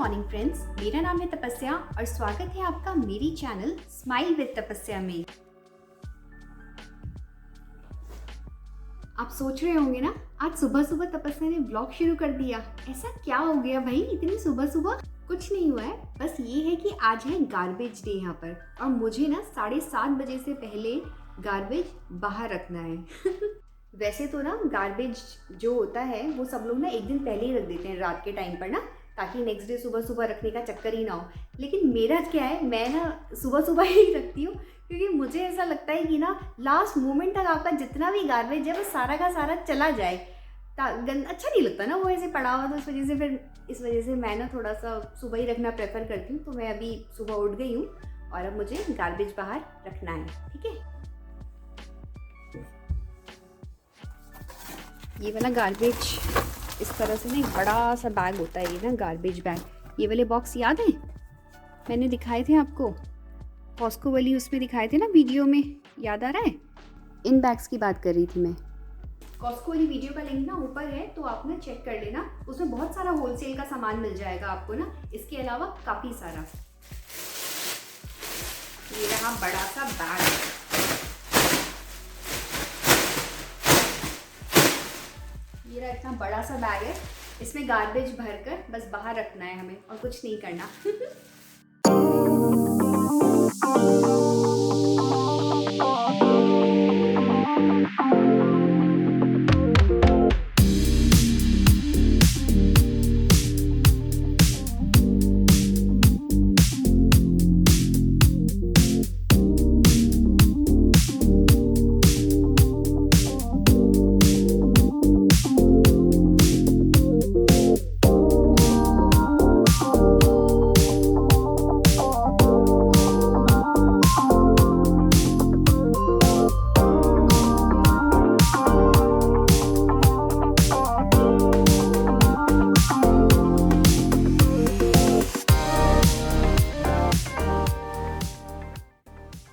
Morning friends, मेरा नाम है तपस्या और स्वागत है आपका मेरी चैनल स्माइल विद तपस्या में। आप सोच रहे होंगे ना, आज सुबह सुबह तपस्या ने ब्लॉग शुरू कर दिया। ऐसा क्या हो गया भाई, इतनी सुबह सुबह? कुछ नहीं हुआ है, बस ये है कि आज है गार्बेज डे यहाँ पर और मुझे ना 7:30 बजे से पहले गार्बेज बाहर रखना है। वैसे तो ना गार्बेज जो होता है वो सब लोग ना एक दिन पहले ही रख देते हैं रात के टाइम पर ना, ताकि नेक्स्ट डे सुबह सुबह रखने का चक्कर ही ना हो। लेकिन मेरा क्या है, मैं ना सुबह सुबह ही रखती हूँ, क्योंकि मुझे ऐसा लगता है कि ना लास्ट मोमेंट तक आपका जितना भी गार्बेज है वो सारा का सारा चला जाए। अच्छा नहीं लगता ना वो ऐसे पड़ा हुआ, तो इस वजह से मैं ना थोड़ा सा सुबह ही रखना प्रेफर करती हूँ। तो मैं अभी सुबह उठ गई हूँ और अब मुझे गार्बेज बाहर रखना है। ठीक है, ये वाला गार्बेज इस तरह से ना एक बड़ा सा बैग होता है, ये ना गार्बेज बैग। ये वाले बॉक्स याद है, मैंने दिखाए थे आपको, कॉस्को वाली उसमें दिखाए थे ना वीडियो में, याद आ रहा है? इन बैग्स की बात कर रही थी मैं। कॉस्को वाली वीडियो का लिंक ना ऊपर है, तो आप ना चेक कर लेना, उसमें बहुत सारा होलसेल का सामान मिल जाएगा आपको ना, इसके अलावा काफ़ी सारा। ये रहा बड़ा सा बैग, ये रहा इतना बड़ा सा बैग है, इसमें गार्बेज भरकर बस बाहर रखना है हमें और कुछ नहीं करना।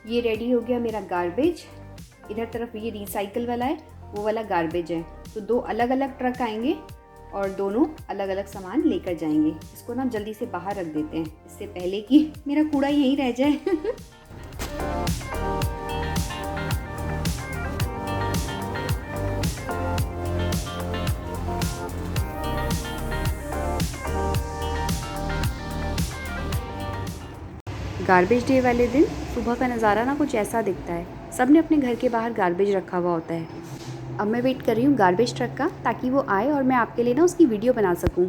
ये रेडी हो गया मेरा गार्बेज। इधर तरफ ये रिसाइकल वाला है, वो वाला गार्बेज है। तो दो अलग अलग ट्रक आएंगे और दोनों अलग अलग सामान लेकर जाएंगे। इसको ना जल्दी से बाहर रख देते हैं, इससे पहले कि मेरा कूड़ा यहीं रह जाए। गार्बेज डे वाले दिन सुबह का नज़ारा ना कुछ ऐसा दिखता है। सब ने अपने घर के बाहर गार्बेज रखा हुआ होता है। अब मैं वेट कर रही हूँ गार्बेज ट्रक का, ताकि वो आए और मैं आपके लिए ना उसकी वीडियो बना सकूँ।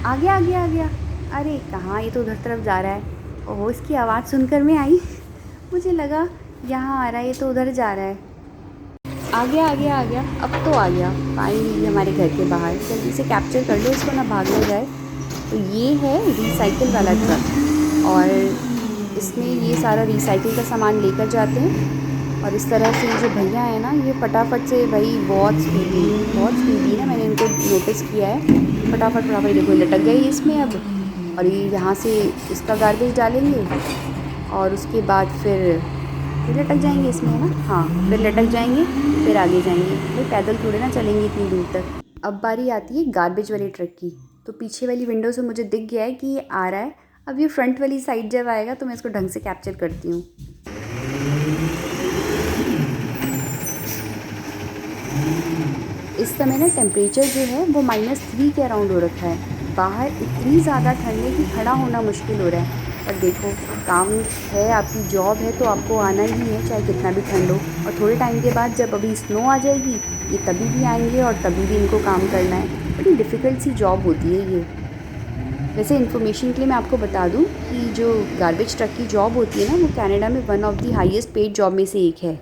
आ गया आ गया आ गया। अरे कहाँ, ये तो उधर तरफ जा रहा है। ओहो, इसकी आवाज़ सुनकर मैं आई। मुझे लगा यहाँ आ रहा है, ये तो उधर जा रहा है। आ गया आ गया आ गया, अब तो आ गया फाइनली हमारे घर के बाहर। जल्दी से कैप्चर कर लो इसको, ना भागना जाए। तो ये है रिसाइकिल वाला ट्रक और इसमें ये सारा रिसाइकिल का सामान लेकर जाते हैं। और इस तरह से ये जो भैया है ना, ये फटाफट से, भाई बहुत स्पीडी ना, मैंने इनको नोटिस किया है। फटाफट देखो लटक गई इसमें अब। और ये यहाँ से इसका गार्बेज डालेंगे और उसके बाद फिर लटक जाएंगे इसमें, है ना? हाँ, फिर लटक जाएंगे, फिर आगे जाएंगे। भाई पैदल थोड़े ना चलेंगे इतनी दूर तक। अब बारी आती है गार्बेज वाले ट्रक की। तो पीछे वाली विंडो से मुझे दिख गया है कि ये आ रहा है। अब ये फ्रंट वाली साइड जब आएगा तो मैं इसको ढंग से कैप्चर करती हूँ। इस समय ना टेम्परेचर जो है वो -3 के अराउंड हो रखा है। बाहर इतनी ज़्यादा ठंड है कि खड़ा होना मुश्किल हो रहा है। और देखो, काम है, आपकी जॉब है, तो आपको आना ही है चाहे कितना भी ठंड हो। और थोड़े टाइम के बाद जब अभी स्नो आ जाएगी, ये तभी भी आएंगे और तभी भी इनको काम करना है। बड़ी डिफ़िकल्ट सी जॉब होती है ये। वैसे इन्फॉर्मेशन के लिए मैं आपको बता दूं कि जो गार्बेज ट्रक की जॉब होती है ना, वो कनाडा में one of the highest paid job में से एक है।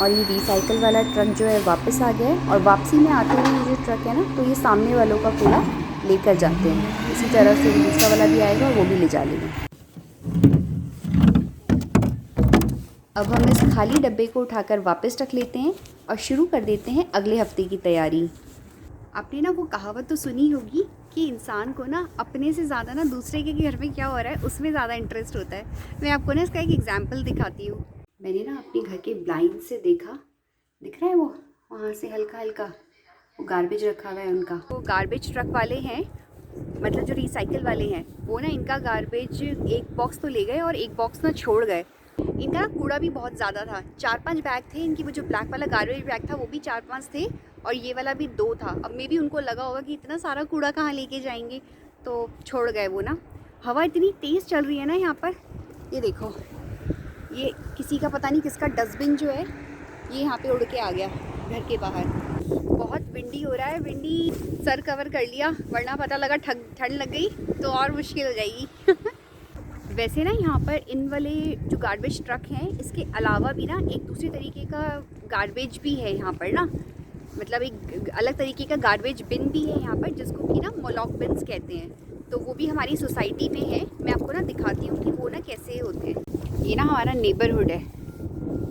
और ये रिसाइकल वाला ट्रक जो है वापस आ गया है, और वापसी में आते हुए ये जो ट्रक है ना, तो ये सामने वालों का कूड़ा लेकर जाते हैं। इसी तरह से दूसरा वाला भी आएगा और वो भी ले जा लेगा। अब हम इस खाली डब्बे को उठाकर वापस रख लेते हैं और शुरू कर देते हैं अगले हफ्ते की तैयारी। आपने ना वो कहावत तो सुनी होगी कि इंसान को ना अपने से ज़्यादा ना दूसरे के घर में क्या हो रहा है उसमें ज़्यादा इंटरेस्ट होता है। मैं आपको ना इसका एक एग्जांपल दिखाती हूँ। मैंने ना अपने घर के ब्लाइंड से देखा, दिख रहा है वो वहाँ से हल्का हल्का, वो गार्बेज रखा हुआ है उनका। वो गार्बेज ट्रक वाले हैं मतलब जो रिसाइकिल वाले हैं वो ना इनका गार्बेज एक बॉक्स तो ले गए और एक बॉक्स ना छोड़ गए। इनका ना कूड़ा भी बहुत ज़्यादा था, 4-5 बैग थे इनकी। वो जो ब्लैक वाला गार्बेज बैग था वो भी 4-5 थे और ये वाला भी 2 था। अब मे भी उनको लगा होगा कि इतना सारा कूड़ा कहाँ लेके जाएंगे, तो छोड़ गए वो ना। हवा इतनी तेज़ चल रही है ना यहाँ पर, ये देखो, ये किसी का पता नहीं किसका डस्टबिन जो है ये यहाँ पे उड़ के आ गया घर के बाहर। बहुत विंडी हो रहा है, विंडी। सर कवर कर लिया वरना पता लगा ठंड लग गई तो और मुश्किल हो जाएगी। वैसे ना यहाँ पर इन वाले जो गार्बेज ट्रक हैं इसके अलावा भी ना एक दूसरे तरीके का गार्बेज भी है यहाँ पर ना, मतलब एक अलग तरीके का गार्बेज बिन भी है यहाँ पर जिसको कि ना मोलॉक बिन्स कहते हैं। तो वो भी हमारी सोसाइटी में है, मैं आपको ना दिखाती हूँ कि वो ना कैसे होते हैं। ये ना हमारा नेबरहुड है,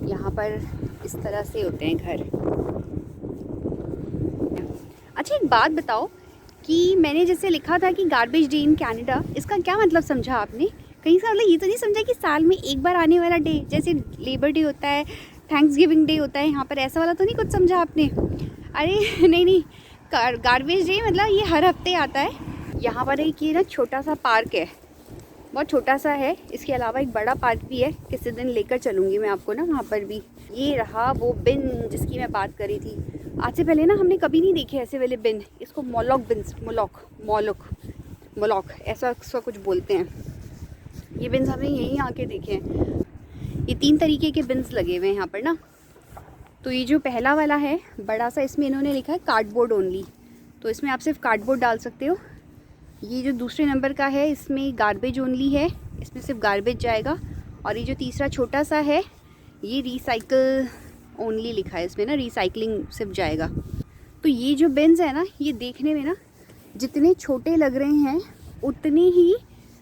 यहाँ पर इस तरह से होते हैं घर। अच्छा एक बात बताओ कि मैंने जैसे लिखा था कि गार्बेज डे इन कनाडा, इसका क्या मतलब समझा आपने? कहीं से मतलब ये तो नहीं समझा कि साल में एक बार आने वाला डे, जैसे लेबर डे होता है, थैंक्स गिविंग डे होता है यहाँ पर, ऐसा वाला तो नहीं कुछ समझा आपने? अरे नहीं, गार्बेज डे मतलब ये हर हफ्ते आता है। यहाँ पर एक ये ना छोटा सा पार्क है, बहुत छोटा सा है। इसके अलावा एक बड़ा पार्क भी है, किसी दिन लेकर चलूँगी मैं आपको ना वहाँ पर भी। ये रहा वो बिन जिसकी मैं बात करी थी। आज से पहले ना हमने कभी नहीं देखे ऐसे वाले बिन, इसको मोलॉक बिन्स, मोलॉक ऐसा कुछ बोलते हैं। ये बिन्स हमने यहीं आके देखे हैं। ये 3 तरीके के बिन्स लगे हुए हैं यहाँ पर ना। तो ये जो पहला वाला है बड़ा सा, इसमें इन्होंने लिखा है कार्डबोर्ड ओनली, तो इसमें आप सिर्फ कार्डबोर्ड डाल सकते हो। ये जो दूसरे नंबर का है इसमें गार्बेज ओनली है, इसमें सिर्फ गार्बेज जाएगा। और ये जो तीसरा छोटा सा है ये रिसाइकल ओनली लिखा है, इसमें ना रिसाइकलिंग सिर्फ जाएगा। तो ये जो बिन्स है ना ये देखने में ना जितने छोटे लग रहे हैं उतने ही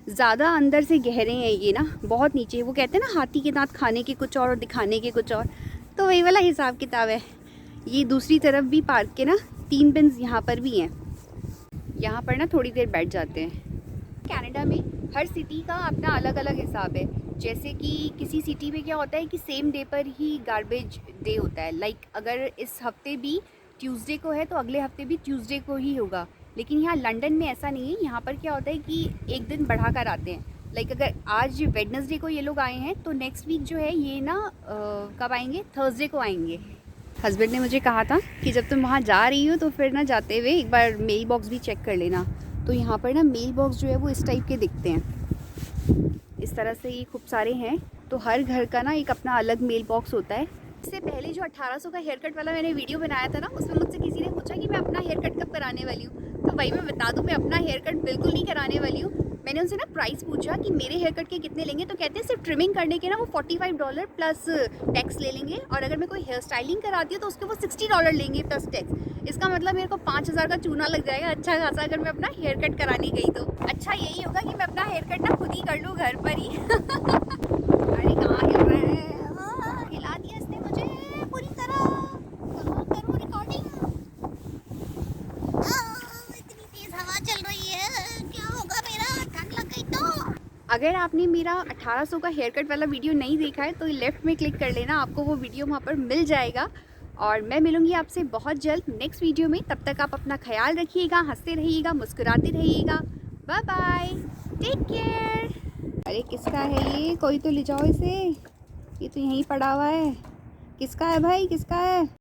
ज़्यादा अंदर से गहरे हैं। ये ना बहुत नीचे, वो कहते हैं ना हाथी के दांत खाने के कुछ और दिखाने के कुछ और, तो वही वाला हिसाब किताब है। ये दूसरी तरफ भी पार्क के ना 3 बिन्स यहाँ पर भी हैं। यहाँ पर ना थोड़ी देर बैठ जाते हैं। कनाडा में हर सिटी का अपना अलग अलग हिसाब है। जैसे कि किसी सिटी में क्या होता है कि सेम डे पर ही गार्बेज डे होता है। लाइक अगर इस हफ्ते भी ट्यूसडे को है तो अगले हफ्ते भी ट्यूसडे को ही होगा। लेकिन यहाँ लंदन में ऐसा नहीं है। यहाँ पर क्या होता है कि एक दिन बढ़ा कर आते हैं। लाइक अगर आज वेडनेसडे को ये लोग आए हैं तो नेक्स्ट वीक जो है ये ना कब आएंगे, थर्सडे को आएंगे। हस्बैंड ने मुझे कहा था कि जब तुम वहाँ जा रही हो तो फिर ना जाते हुए एक बार मेल बॉक्स भी चेक कर लेना। तो यहाँ पर ना मेल बॉक्स जो है वो इस टाइप के दिखते हैं, इस तरह से ये खूब सारे हैं। तो हर घर का ना एक अपना अलग मेल बॉक्स होता है। इससे पहले जो 1800 का हेयर कट वाला मैंने वीडियो बनाया था ना, उसमें मुझसे किसी ने पूछा कि मैं अपना हेयर कट कब कराने वाली हूँ। तो भाई मैं बता दूँ, मैं अपना हेयर कट बिल्कुल नहीं कराने वाली हूँ। मैंने उनसे ना प्राइस पूछा कि मेरे हेयर कट के कितने लेंगे, तो कहते हैं सिर्फ ट्रिमिंग करने के ना वो $45 प्लस टैक्स ले लेंगे, और अगर मैं कोई हेयर स्टाइलिंग कराती हूँ तो उसके वो $60 लेंगे प्लस टैक्स। इसका मतलब मेरे को 5000 का चूना लग जाएगा अच्छा खासा, अगर मैं अपना हेयर कट कराने गई तो। अच्छा यही होगा कि मैं अपना हेयर कट ना खुद ही कर लूँ घर पर ही। अरे कहाँ हिल रहा है, हिला दिया इसने मुझे पूरी तरह। करूँ रिकॉर्डिंग, इतनी तेज हवा चल रही है, क्या होगा मेरा, ठंड लग गई तो। अगर आपने मेरा 1800 का हेयर कट वाला वीडियो नहीं देखा है तो लेफ़्ट में क्लिक कर लेना, आपको वो वीडियो वहाँ पर मिल जाएगा। और मैं मिलूँगी आपसे बहुत जल्द नेक्स्ट वीडियो में। तब तक आप अपना ख्याल रखिएगा, हंसते रहिएगा, मुस्कुराते रहिएगा। Bye bye, take care. अरे किसका है ये, कोई तो ले जाओ इसे, ये तो यहीं पड़ा हुआ है। किसका है भाई, किसका है?